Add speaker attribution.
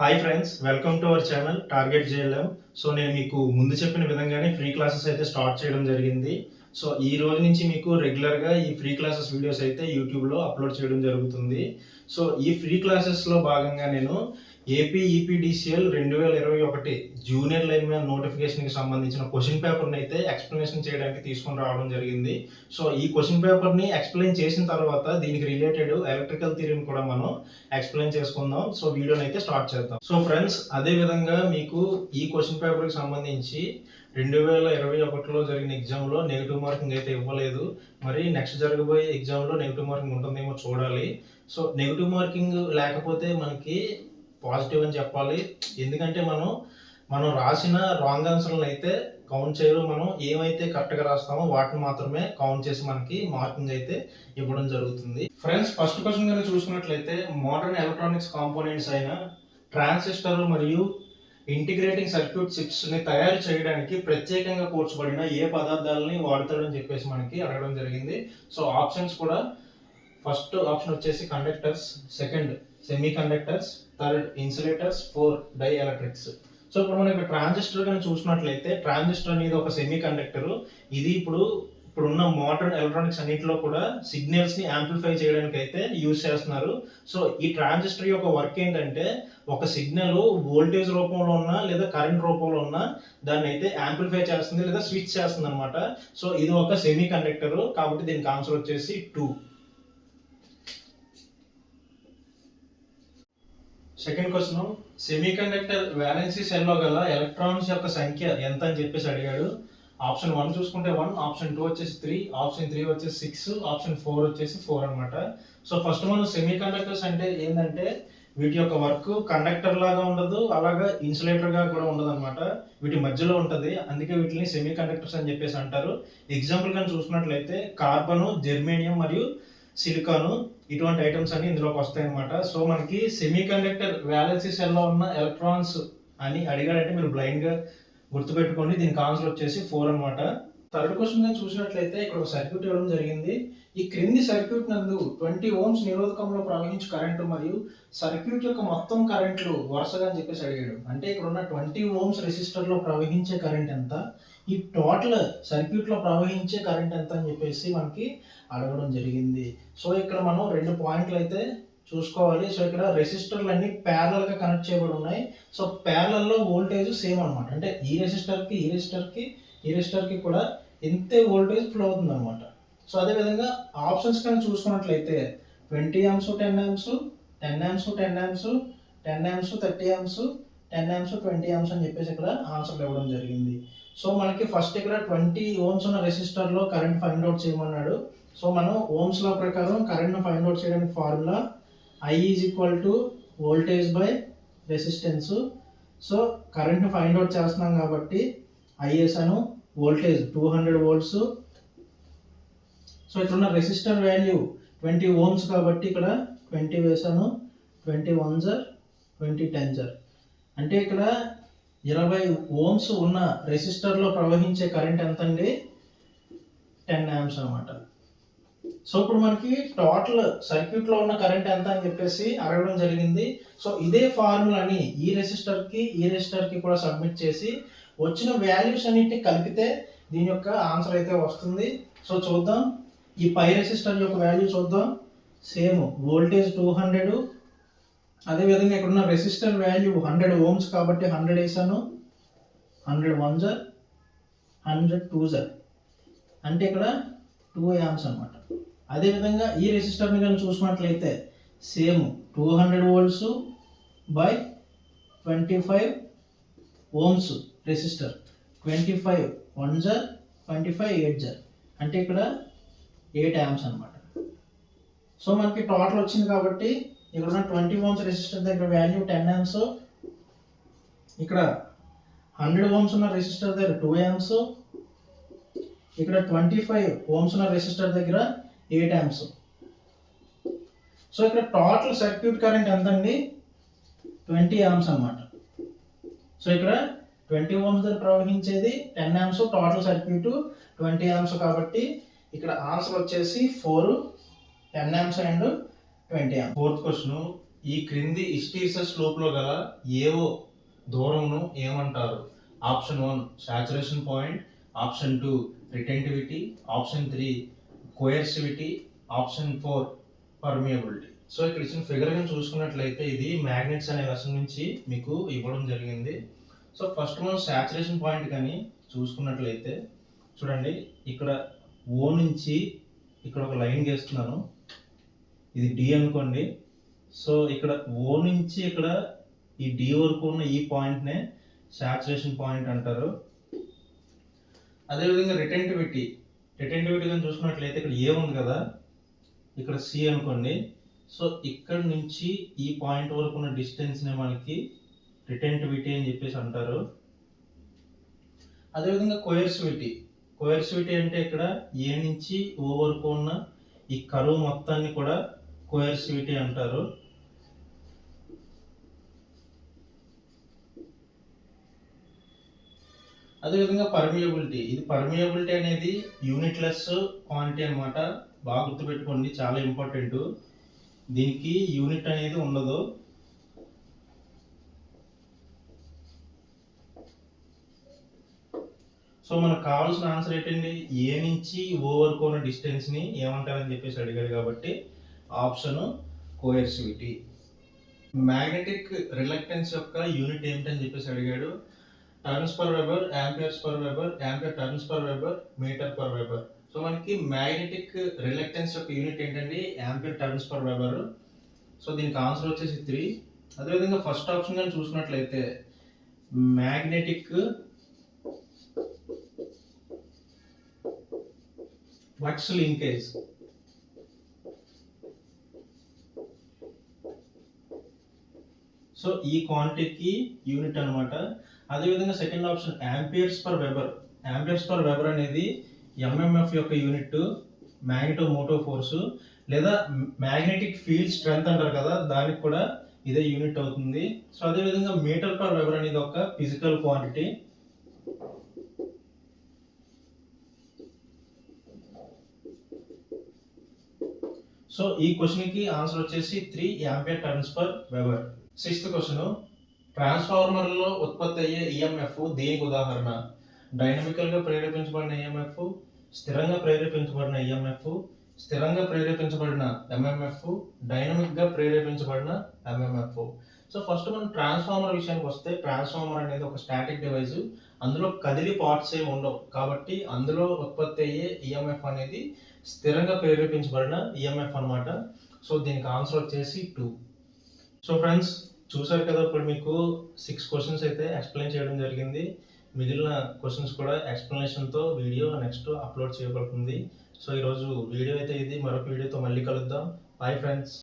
Speaker 1: Hi friends, welcome to our channel target JLM. So నేను మీకు ముందు చెప్పిన విధంగానే ఫ్రీ క్లాసెస్ అయితే స్టార్ట్ చేయడం జరిగింది. సో ఈ రోజు నుంచి మీకు రెగ్యులర్గా ఈ ఫ్రీ క్లాసెస్ వీడియోస్ అయితే యూట్యూబ్లో అప్లోడ్ చేయడం జరుగుతుంది. సో ఈ ఫ్రీ క్లాసెస్లో భాగంగా నేను AP EPDCL 2021 junior line man నోటిఫికేషన్కి సంబంధించిన క్వశ్చన్ పేపర్ని అయితే ఎక్స్ప్లెనేషన్ చేయడానికి తీసుకొని రావడం జరిగింది. సో ఈ క్వశ్చన్ పేపర్ని ఎక్స్ప్లెయిన్ చేసిన తర్వాత దీనికి రిలేటెడ్ ఎలక్ట్రికల్ థియరీని కూడా మనం ఎక్స్ప్లెయిన్ చేసుకుందాం. సో వీడియోని అయితే స్టార్ట్ చేద్దాం. సో ఫ్రెండ్స్, అదే విధంగా మీకు ఈ క్వశ్చన్ పేపర్కి సంబంధించి 2021లో జరిగిన ఎగ్జామ్లో నెగిటివ్ మార్కింగ్ అయితే ఇవ్వలేదు. మరి నెక్స్ట్ జరగబోయే ఎగ్జామ్లో నెగిటివ్ మార్కింగ్ ఉంటుందేమో చూడాలి. సో నెగిటివ్ మార్కింగ్ లేకపోతే మనకి పాజిటివ్ అని చెప్పాలి. ఎందుకంటే మనం రాసిన రాంగ్ ఆన్సర్లను అయితే కౌంట్ చేయడం, మనం ఏమైతే కరెక్ట్గా రాస్తామో వాటిని మాత్రమే కౌంట్ చేసి మనకి మార్కింగ్ అయితే ఇవ్వడం జరుగుతుంది. ఫ్రెండ్స్, ఫస్ట్ క్వశ్చన్ కనుక చూసుకున్నట్లయితే మోడర్న్ ఎలక్ట్రానిక్స్ కాంపోనెంట్స్ అయిన ట్రాన్సిస్టర్లు మరియు ఇంటిగ్రేటింగ్ సర్క్యూట్ చిప్స్ని తయారు చేయడానికి ప్రత్యేకంగా కూర్చబడిన ఏ పదార్థాలని వాడతాడని చెప్పేసి మనకి అడగడం జరిగింది. సో ఆప్షన్స్ కూడా, ఫస్ట్ ఆప్షన్ వచ్చేసి conductors, second semiconductors, third insulators, fourth dielectrics. So ఇప్పుడు మనం ఇక్కడ ట్రాన్సిస్టర్ కానీ చూసినట్లయితే ట్రాన్సిస్టర్ అనేది ఒక సెమీ కండక్టర్. ఇది ఇప్పుడున్న మోడర్న్ ఎలక్ట్రానిక్స్ అన్నింటిలో కూడా సిగ్నల్స్ ని యాంప్లిఫై చేయడానికి అయితే యూజ్ చేస్తున్నారు. సో ఈ ట్రాన్సిస్టర్ యొక్క వర్క్ ఏంటంటే ఒక సిగ్నల్ వోల్టేజ్ రూపంలో ఉన్నా లేదా కరెంట్ రూపంలో ఉన్నా దాన్ని అయితే యాంప్లిఫై చేస్తుంది లేదా స్విచ్ చేస్తుంది అనమాట. సో ఇది ఒక సెమీ కండక్టర్ కాబట్టి దీనికి ఆన్సర్ వచ్చేసి 2. Second question, semi conductor valency సెల్లో గల ఎలక్ట్రాన్స్ యొక్క సంఖ్య ఎంత అని చెప్పేసి అడిగాడు. ఆప్షన్ 1 చూసుకుంటే 1, ఆప్షన్ 2 వచ్చేసి 3, ఆప్షన్ 3 వచ్చేసి 6, ఆప్షన్ 4 వచ్చేసి 4 అనమాట. సో ఫస్ట్ మనం సెమీ కండక్టర్స్ అంటే ఏంటంటే వీటి యొక్క వర్క్ కండక్టర్ లాగా ఉండదు, అలాగా ఇన్సులేటర్ గా కూడా ఉండదు అనమాట. వీటి మధ్యలో ఉంటుంది, అందుకే వీటిని సెమీ కండక్టర్స్ అని చెప్పేసి అంటారు. ఎగ్జాంపుల్ కానీ చూసుకున్నట్లయితే కార్బన్, జెర్మేనియం మరియు సిలికాను, ఇటువంటి ఐటమ్స్ అన్ని ఇందులోకి వస్తాయి అనమాట. సో మనకి సెమీ కండక్టర్ వ్యాలెన్సీ సెల్లో ఉన్న ఎలక్ట్రాన్స్ అని అడిగాడంటే మీరు బ్లైండ్ గా గుర్తుపెట్టుకోండి. దీనికి ఆన్సర్ వచ్చేసి 4 అనమాట. థర్డ్ క్వశ్చన్ కానీ చూసినట్లయితే ఇక్కడ ఒక సర్క్యూట్ ఇవ్వడం జరిగింది. ఈ క్రింది సర్క్యూట్ నందు 20 ఓమ్స్ నిరోధకంలో ప్రవహించే కరెంటు మరియు సర్క్యూట్ యొక్క మొత్తం కరెంట్లు వరుసగా అని చెప్పేసి అడిగాడు. అంటే ఇక్కడ ఉన్న 20 ఓమ్స్ రెసిస్టర్ లో ప్రవహించే కరెంట్ ఎంత, ఈ టోటల్ సర్క్యూట్ లో ప్రవహించే కరెంట్ ఎంత అని చెప్పేసి మనకి అడగడం జరిగింది. సో ఇక్కడ మనం 2 పాయింట్లు అయితే చూసుకోవాలి. సో ఇక్కడ రెసిస్టర్లు అన్ని ప్యారలల్ గా కనెక్ట్ చేయబడి ఉన్నాయి. సో ప్యారలల్ లో వోల్టేజ్ సేమ్ అనమాట. అంటే ఈ రెసిస్టర్ కి కూడా ఇంతే వోల్టేజ్ ఫ్లో అవుతుంది అనమాట. సో అదే విధంగా ఆప్షన్స్ కానీ చూసుకున్నట్లయితే 20 amps 10 amps, 10 amps 10 amps, 10 amps 30 amps, 10 amps 20 amps అని చెప్పేసి ఇక్కడ ఆన్సర్ ఇవ్వడం జరిగింది. సో మనకి ఫస్ట్ ఇక్కడ 20 ఓమ్స్ ఉన్న రెసిస్టర్ లో కరెంట్ ఫైండ్ అవుట్ చేయమన్నాడు. సో మనం ఓమ్స్ లా ప్రకారం కరెంట్ ఫైండ్ అవుట్ చేయడానికి formula I is equal to voltage by resistance. So current find out చేస్తున్నాం కాబట్టి I వేసాను, వోల్టేజ్ 200 volts. సో ఇక్కడ ఉన్న రెసిస్టర్ వాల్యూ 20 ఓమ్స్ కాబట్టి ఇక్కడ 20 వేసాను, 20 1s 20 10s. అంటే ఇక్కడ 20 ఓమ్స్ ఉన్న రెసిస్టర్ లో ప్రవహించే కరెంట్ ఎంత అండి? 10 amps అనమాట. సో ఇప్పుడు మనకి టోటల్ సర్క్యూట్ లో ఉన్న కరెంట్ ఎంత అని చెప్పేసి అడగడం జరిగింది. సో ఇదే ఫార్ములాని ఈ రెసిస్టర్ కి కూడా సబ్మిట్ చేసి వచ్చిన వాల్యూస్ అన్నిటిని కలిపితే దీని యొక్క ఆన్సర్ అయితే వస్తుంది. సో చూద్దాం, ఈ పై రెసిస్టర్ యొక్క వాల్యూ చూద్దాం. సేమ్ వోల్టేజ్ 200, అదే విధంగా ఇక్కడ ఉన్న రెసిస్టర్ వాల్యూ 100 ఓమ్స్ కాబట్టి 100 వేసాను, 100 1s 100 2s, అంటే ఇక్కడ 2 amps అనమాట. అదే విధంగా ఈ రెసిస్టర్ని కానీ చూసుకున్నట్లయితే same 200 volts by 25 Ohm's resistor, 25 1s 25 8s, అంటే ఇక్కడ 8 amps అనమాట. సో మనకి టోటల్ వచ్చింది కాబట్టి ఇక్కడ ఉన్న 20 ఓమ్స్ రెసిస్టర్ దగ్గర వాల్యూ 10 amps, ఇక్కడ 100 ఓమ్స్ ఉన్న రెసిస్టర్ దగ్గర 2 amps, ఇక్కడ 25 ఓమ్స్ ఉన్న రెసిస్టర్ దగ్గర 8 amps. సో ఇక్కడ టోటల్ సర్క్యూట్ కరెంట్ ఎంత అండి? 20 amps అన్నమాట. సో ఇక్కడ 20 ఓమ్స్ దగ్గర ప్రవహించేది 10 amps, టోటల్ సర్క్యూట్ 20 amps కాబట్టి ఇక్కడ ఆన్సర్ వచ్చేసి 4, 10 amps and 20 amps. Fourth question, ఈ క్రింది హిస్టీరిసిస్ లూప్లో గల ఏవో దూరంను ఏమంటారు? Option 1 saturation point, option 2 retentivity, option 3 coercivity, option 4 permeability. So ఇక్కడ ఇచ్చిన ఫిగర్ కానీ చూసుకున్నట్లయితే ఇది మ్యాగ్నెట్స్ అనే లెసన్ నుంచి మీకు ఇవ్వడం జరిగింది. సో ఫస్ట్ మనం సాచురేషన్ పాయింట్ కానీ చూసుకున్నట్లయితే చూడండి, ఇక్కడ ఓ నుంచి ఇక్కడ ఒక లైన్ గీస్తున్నాను, ఇది డి అనుకోండి. సో ఇక్కడ ఓ నుంచి ఇక్కడ ఈ డి వరకు ఉన్న ఈ పాయింట్నే సాచురేషన్ పాయింట్ అంటారు. అదేవిధంగా రిటెంటివిటీ కానీ చూసుకున్నట్లయితే ఇక్కడ ఏ ఉంది కదా, ఇక్కడ సి అనుకోండి. సో ఇక్కడ నుంచి ఈ పాయింట్ వరకు ఉన్న డిస్టెన్స్నే మనకి రిటెంటివిటీ అని చెప్పేసి అంటారు. అదేవిధంగా కోయర్సివిటీ అంటే ఇక్కడ ఏ నుంచి ఓ వరకు ఉన్న ఈ కరువు మొత్తాన్ని కూడా కోయర్సివిటీ అంటారు. అదేవిధంగా పర్మియబిలిటీ అనేది యూనిట్లెస్ క్వాంటిటీ అనమాట. బాగా గుర్తుపెట్టుకోండి, చాలా ఇంపార్టెంట్. దీనికి యూనిట్ అనేది ఉండదు. సో మనకు కావాల్సిన ఆన్సర్ ఏంటండి, ఏ నుంచి ఓ వరకు ఉన్న డిస్టెన్స్ని ఏమంటారని చెప్పేసి అడిగాడు కాబట్టి ఆప్షన్ కోయర్సివిటీ. మ్యాగ్నెటిక్ రిలక్టెన్స్ యొక్క యూనిట్ ఏమిటని చెప్పేసి అడిగాడు. Turns per weber, amperes per weber, ampere turns per weber, metre per weber. So మనకి మ్యాగ్నెటిక్ రిలక్టెన్స్ యొక్క యూనిట్ ఏంటండి, ampere turns per weber. So దీనికి ఆన్సర్ వచ్చేసి 3. అదేవిధంగా ఫస్ట్ ఆప్షన్ కానీ చూసుకున్నట్లయితే మ్యాగ్నెటిక్ ఫ్లక్స్ లింకేజ్. సో ఈ క్వాంటిటీకి యూనిట్ అనమాట. అదేవిధంగా second option amperes per weber అనేది ఎంఎంఎఫ్ యొక్క యూనిట్, మ్యాగ్నెటోమోటివ్ ఫోర్సు లేదా మ్యాగ్నెటిక్ ఫీల్డ్ స్ట్రెంత్ అంటారు కదా, దానికి కూడా ఇదే యూనిట్ అవుతుంది. సో అదేవిధంగా మీటర్ పర్ వెబర్ అనేది ఒక ఫిజికల్ క్వాంటిటీ. సో ఈ క్వశ్చన్కి ఆన్సర్ వచ్చేసి 3 ampere turns per weber. 6th question, ట్రాన్స్ఫార్మర్లో ఉత్పత్తి అయ్యే ఈఎంఎఫ్ దేనికి ఉదాహరణ? డైనమికల్గా ప్రేరేపించబడిన ఈఎంఎఫ్, స్థిరంగా ప్రేరేపించబడిన ఈఎంఎఫ్, స్థిరంగా ప్రేరేపించబడిన ఎంఎంఎఫ్, డైనమిక్గా ప్రేరేపించబడిన ఎంఎంఎఫ్. సో ఫస్ట్ మనం ట్రాన్స్ఫార్మర్ విషయానికి వస్తే, ట్రాన్స్ఫార్మర్ అనేది ఒక స్టాటిక్ డివైస్. అందులో కదిలి పార్ట్స్ ఏమి ఉండవు కాబట్టి అందులో ఉత్పత్తి అయ్యే ఈఎంఎఫ్ అనేది స్థిరంగా ప్రేరేపించబడిన ఈఎంఎఫ్ అనమాట. సో దీనికి ఆన్సర్ వచ్చేసి 2. సో ఫ్రెండ్స్ చూసారు కదా, ఇప్పుడు మీకు 6 క్వశ్చన్స్ అయితే ఎక్స్ప్లెయిన్ చేయడం జరిగింది. మిగిలిన క్వశ్చన్స్ కూడా ఎక్స్ప్లెనేషన్తో వీడియో నెక్స్ట్ అప్లోడ్ చేయబడుతుంది. సో ఈరోజు వీడియో అయితే ఇది, మరొక వీడియోతో మళ్ళీ కలుద్దాం. Bye friends.